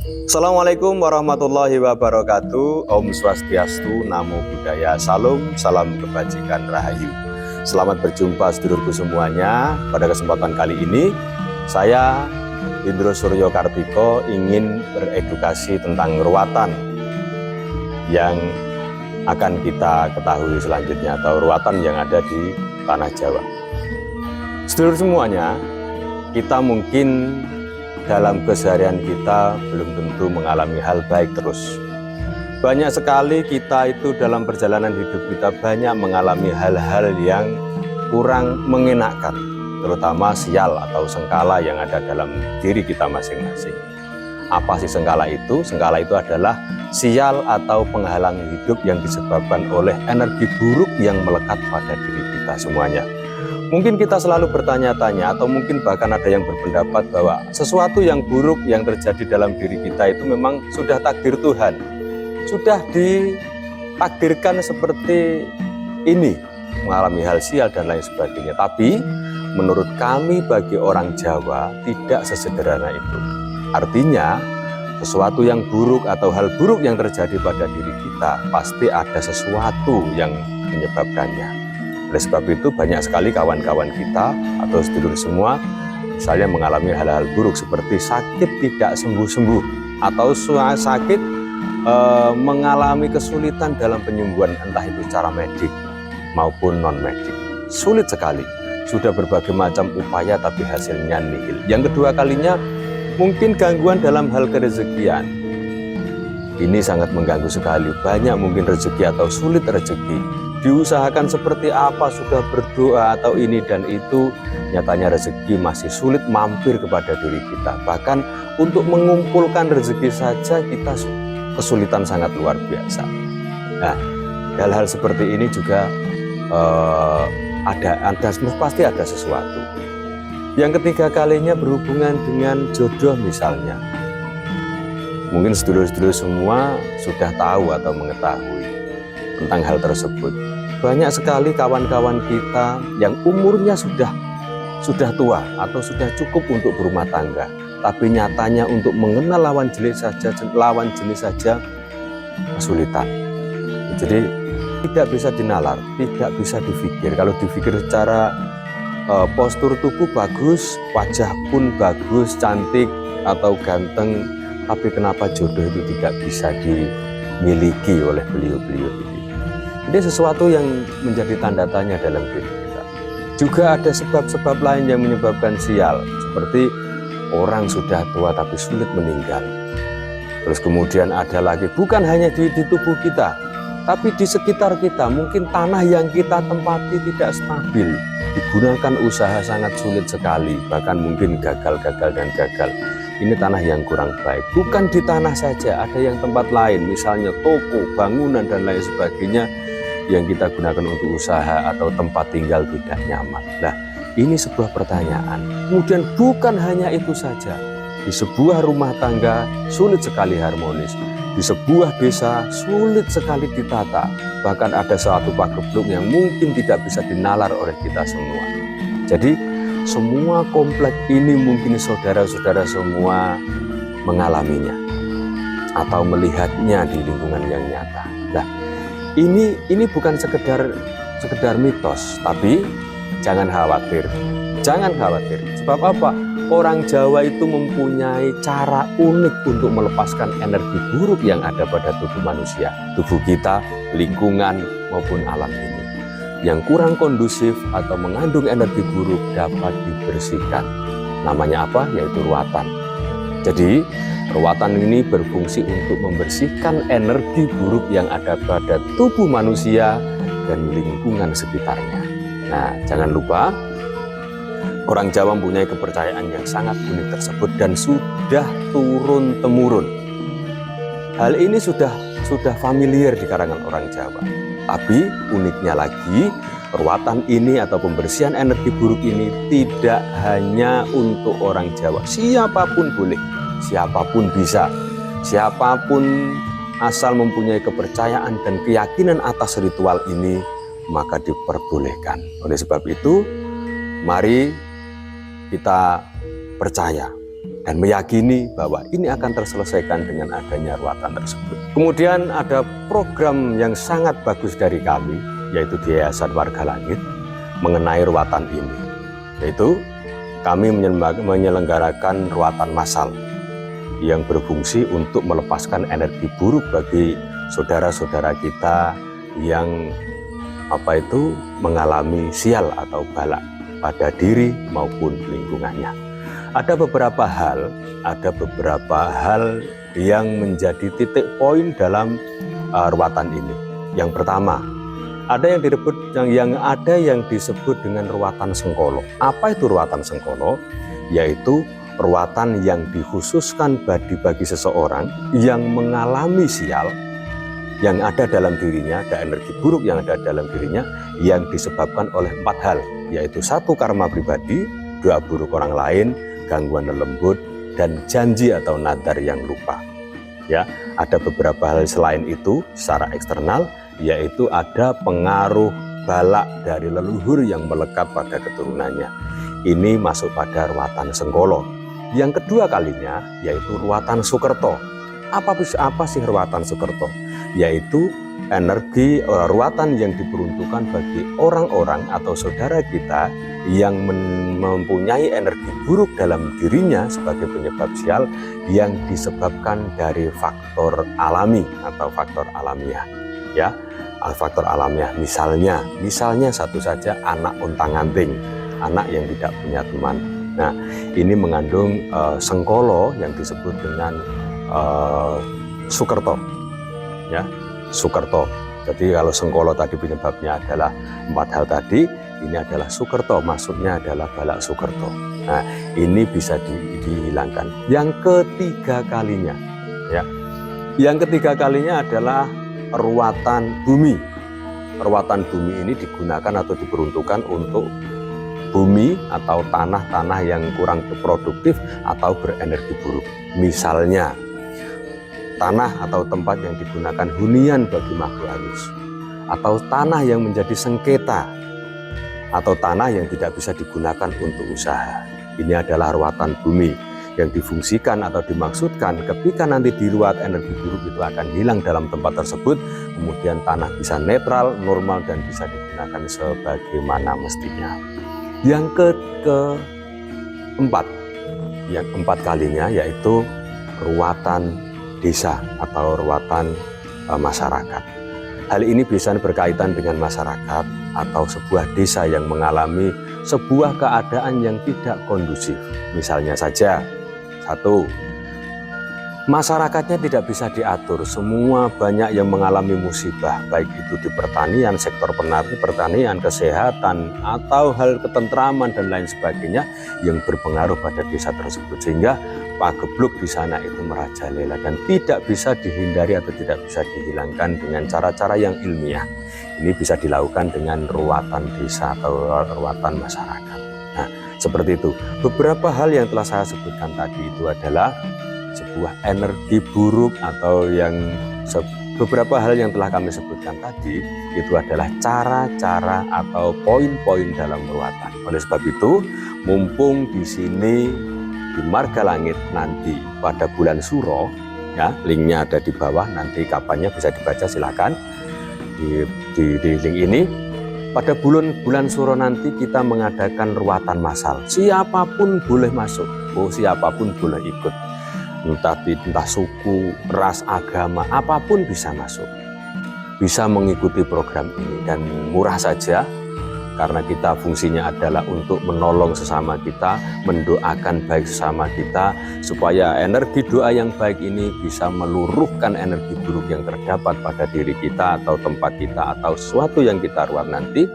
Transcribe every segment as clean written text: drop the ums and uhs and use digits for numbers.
Assalamualaikum warahmatullahi wabarakatuh. Om Swastiastu, Namo Buddhaya, Salam, salam kebajikan rahayu. Selamat berjumpa sedulurku semuanya. Pada kesempatan kali ini, saya Indro Suryo Kartiko ingin beredukasi tentang ruwatan yang akan kita ketahui selanjutnya, atau ruwatan yang ada di tanah Jawa. Sedulur semuanya, kita mungkin dalam keseharian kita belum tentu mengalami hal baik terus. Banyak sekali kita itu dalam perjalanan hidup kita banyak mengalami hal-hal yang kurang mengenakan, terutama sial atau sengkala yang ada dalam diri kita masing-masing. Apa sih sengkala itu? Sengkala itu adalah sial atau penghalang hidup yang disebabkan oleh energi buruk yang melekat pada diri kita semuanya. Mungkin kita selalu bertanya-tanya, atau mungkin bahkan ada yang berpendapat bahwa sesuatu yang buruk yang terjadi dalam diri kita itu memang sudah takdir Tuhan, sudah ditakdirkan seperti ini, mengalami hal sial dan lain sebagainya. Tapi menurut kami bagi orang Jawa tidak sesederhana itu. Artinya sesuatu yang buruk atau hal buruk yang terjadi pada diri kita pasti ada sesuatu yang menyebabkannya. Oleh sebab itu banyak sekali kawan-kawan kita atau sedulur semua misalnya mengalami hal-hal buruk seperti sakit tidak sembuh-sembuh, atau sakit mengalami kesulitan dalam penyembuhan, entah itu secara medik maupun non-medik. Sulit sekali, sudah berbagai macam upaya tapi hasilnya nihil. Yang kedua kalinya mungkin gangguan dalam hal kerezekian. Ini sangat mengganggu sekali, banyak mungkin rezeki atau sulit rezeki. Diusahakan seperti apa, sudah berdoa atau ini dan itu, nyatanya rezeki masih sulit mampir kepada diri kita. Bahkan untuk mengumpulkan rezeki saja kita kesulitan sangat luar biasa. Nah, hal-hal seperti ini juga pasti ada sesuatu. Yang ketiga kalinya berhubungan dengan jodoh misalnya. Mungkin sedulur-sedulur semua sudah tahu atau mengetahui tentang hal tersebut. Banyak sekali kawan-kawan kita yang umurnya sudah tua atau sudah cukup untuk berumah tangga, tapi nyatanya untuk mengenal lawan jenis saja kesulitan. Jadi tidak bisa dinalar, tidak bisa difikir. Kalau difikir secara postur tubuh bagus, wajah pun bagus, cantik atau ganteng, tapi kenapa jodoh itu tidak bisa dimiliki oleh beliau-beliau ini? Ini sesuatu yang menjadi tanda tanya dalam diri kita. Juga ada sebab-sebab lain yang menyebabkan sial, seperti orang sudah tua tapi sulit meninggal. Terus kemudian ada lagi, bukan hanya di tubuh kita, tapi di sekitar kita, mungkin tanah yang kita tempati tidak stabil, digunakan usaha sangat sulit sekali, bahkan mungkin gagal dan gagal. Ini tanah yang kurang baik. Bukan di tanah saja, ada yang tempat lain, misalnya toko, bangunan dan lain sebagainya, yang kita gunakan untuk usaha atau tempat tinggal tidak nyaman. Nah, ini sebuah pertanyaan. Kemudian bukan hanya itu saja, di sebuah rumah tangga sulit sekali harmonis, di sebuah desa sulit sekali ditata, bahkan ada suatu pagebluk yang mungkin tidak bisa dinalar oleh kita semua. Jadi semua kompleks ini mungkin saudara-saudara semua mengalaminya atau melihatnya di lingkungan yang nyata. Nah, ini bukan sekedar mitos, tapi jangan khawatir. Sebab apa? Orang Jawa itu mempunyai cara unik untuk melepaskan energi buruk yang ada pada tubuh manusia, tubuh kita, lingkungan maupun alam ini. Yang kurang kondusif atau mengandung energi buruk dapat dibersihkan. Namanya apa? Yaitu ruwatan. Jadi ruwatan ini berfungsi untuk membersihkan energi buruk yang ada pada tubuh manusia dan lingkungan sekitarnya. Nah, jangan lupa, orang Jawa mempunyai kepercayaan yang sangat unik tersebut dan sudah turun-temurun. Hal ini sudah familiar di kalangan orang Jawa. Tapi uniknya lagi, ruwatan ini atau pembersihan energi buruk ini tidak hanya untuk orang Jawa. Siapapun boleh, siapapun bisa, siapapun asal mempunyai kepercayaan dan keyakinan atas ritual ini, maka diperbolehkan. Oleh sebab itu, mari kita percaya dan meyakini bahwa ini akan terselesaikan dengan adanya ruatan tersebut. Kemudian ada program yang sangat bagus dari kami, yaitu di Yayasan Warga Langit, mengenai ruatan ini, yaitu kami menyelenggarakan ruatan massal yang berfungsi untuk melepaskan energi buruk bagi saudara-saudara kita yang mengalami sial atau balak pada diri maupun lingkungannya. Ada beberapa hal yang menjadi titik poin dalam ruatan ini. Yang pertama, ada yang disebut dengan ruatan sengkolo. Apa itu ruatan sengkolo? Yaitu ruatan yang dikhususkan bagi seseorang yang mengalami sial yang ada dalam dirinya, ada energi buruk yang ada dalam dirinya yang disebabkan oleh 4 hal, yaitu 1, karma pribadi, 2, buruk orang lain, gangguan lembut, dan janji atau nadar yang lupa. Ya, ada beberapa hal selain itu secara eksternal, yaitu ada pengaruh balak dari leluhur yang melekat pada keturunannya. Ini masuk pada ruatan sengkolo. Yang kedua kalinya yaitu ruatan sukerto. Apa sih ruatan sukerto? Yaitu energi ruatan yang diperuntukkan bagi orang-orang atau saudara kita yang mempunyai energi buruk dalam dirinya sebagai penyebab sial yang disebabkan dari faktor alami atau faktor alamiah. Ya, faktor alamiah misalnya satu saja, anak untang-anting, anak yang tidak punya teman. Nah, ini mengandung sengkolo yang disebut dengan sukerto, ya, sukerto. Jadi kalau sengkolo tadi penyebabnya adalah 4 hal tadi, ini adalah sukerto, maksudnya adalah balak sukerto. Nah, ini bisa dihilangkan. Yang ketiga kalinya adalah ruatan bumi. Ruatan bumi ini digunakan atau diperuntukkan untuk bumi atau tanah-tanah yang kurang produktif atau berenergi buruk. Misalnya, tanah atau tempat yang digunakan hunian bagi makhluk halus, atau tanah yang menjadi sengketa, atau tanah yang tidak bisa digunakan untuk usaha. Ini adalah ruatan bumi yang difungsikan atau dimaksudkan ketika nanti diruat energi buruk itu akan hilang dalam tempat tersebut, kemudian tanah bisa netral, normal, dan bisa digunakan sebagaimana mestinya. Yang keempat kalinya yaitu ruatan desa atau ruatan masyarakat. Hal ini biasanya berkaitan dengan masyarakat atau sebuah desa yang mengalami sebuah keadaan yang tidak kondusif. Misalnya saja, 1, masyarakatnya tidak bisa diatur, semua banyak yang mengalami musibah, baik itu di pertanian, sektor pertanian, kesehatan, atau hal ketentraman dan lain sebagainya yang berpengaruh pada desa tersebut, sehingga pagebluk di sana itu merajalela dan tidak bisa dihindari atau tidak bisa dihilangkan dengan cara-cara yang ilmiah. Ini bisa dilakukan dengan ruatan desa atau ruatan masyarakat. Nah, seperti itu. Beberapa hal yang telah saya sebutkan tadi itu adalah sebuah energi buruk atau beberapa hal yang telah kami sebutkan tadi itu adalah cara-cara atau poin-poin dalam ruatan. Oleh sebab itu, mumpung di sini di Marga Langit nanti pada bulan Suro, ya, linknya ada di bawah, nanti kapannya bisa dibaca silakan di link ini. Pada bulan Suro nanti kita mengadakan ruatan massal. Siapapun boleh masuk, siapapun boleh ikut. Entah suku, ras, agama, apapun bisa masuk, bisa mengikuti program ini, dan murah saja karena kita fungsinya adalah untuk menolong sesama kita, mendoakan baik sesama kita supaya energi doa yang baik ini bisa meluruhkan energi buruk yang terdapat pada diri kita atau tempat kita atau sesuatu yang kita ruat nanti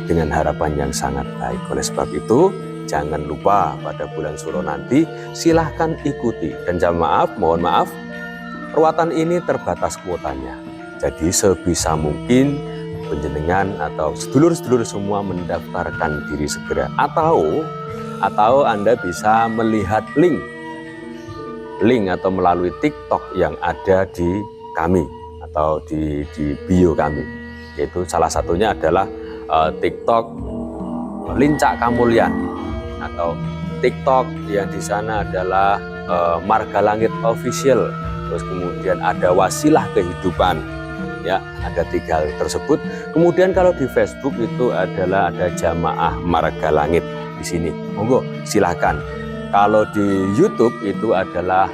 dengan harapan yang sangat baik. Oleh sebab itu, jangan lupa pada bulan Suro nanti silahkan ikuti, dan mohon maaf, ruatan ini terbatas kuotanya. Jadi sebisa mungkin penjenengan atau sedulur-sedulur semua mendaftarkan diri segera, atau Anda bisa melihat link atau melalui TikTok yang ada di kami atau di bio kami, yaitu salah satunya adalah TikTok Lincak Kamulyan atau TikTok yang di sana adalah Marga Langit Official, terus kemudian ada Wasilah Kehidupan, ya ada 3 hal tersebut. Kemudian kalau di Facebook itu adalah ada Jamaah Marga Langit di sini. Monggo silahkan. Kalau di YouTube itu adalah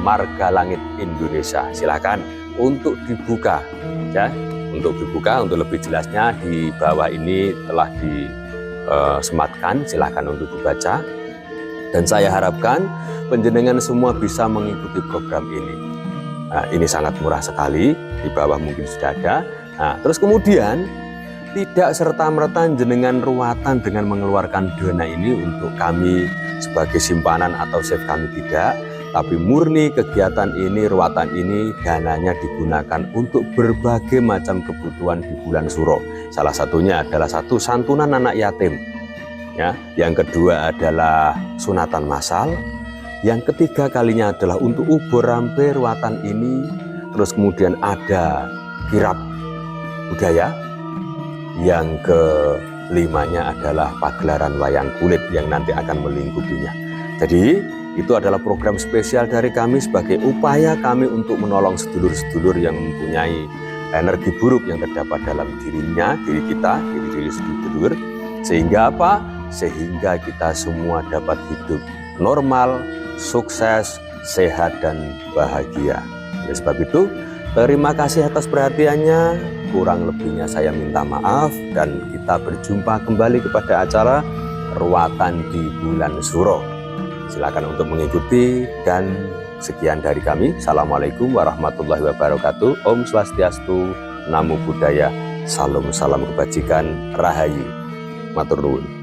Marga Langit Indonesia. Silahkan untuk dibuka, ya. Untuk dibuka, untuk lebih jelasnya di bawah ini telah disematkan. Silahkan untuk dibaca. Dan saya harapkan penjenengan semua bisa mengikuti program ini. Nah, ini sangat murah sekali, di bawah mungkin sudah ada. Nah, terus kemudian tidak serta-merta jenengan ruatan dengan mengeluarkan dana ini untuk kami sebagai simpanan atau save kami, tidak. Tapi murni kegiatan ini, ruatan ini, dananya digunakan untuk berbagai macam kebutuhan di bulan Suro. Salah satunya adalah 1, santunan anak yatim. Ya, yang kedua adalah sunatan massal. Yang ketiga kalinya adalah untuk ubur rampe ruatan ini. Terus kemudian ada kirab budaya. Yang kelimanya adalah pagelaran wayang kulit yang nanti akan melingkupinya. Jadi itu adalah program spesial dari kami sebagai upaya kami untuk menolong sedulur-sedulur yang mempunyai energi buruk yang terdapat dalam dirinya, diri kita, diri sedulur. Sehingga apa? Sehingga kita semua dapat hidup normal, sukses, sehat, dan bahagia. Oleh sebab itu, terima kasih atas perhatiannya. Kurang lebihnya saya minta maaf, dan kita berjumpa kembali kepada acara Ruatan di Bulan Suro. Silakan untuk mengikuti, dan sekian dari kami. Assalamualaikum warahmatullahi wabarakatuh. Om Swastiastu, Namo Buddhaya, Salam kebajikan, Rahayu. Matur nuwun.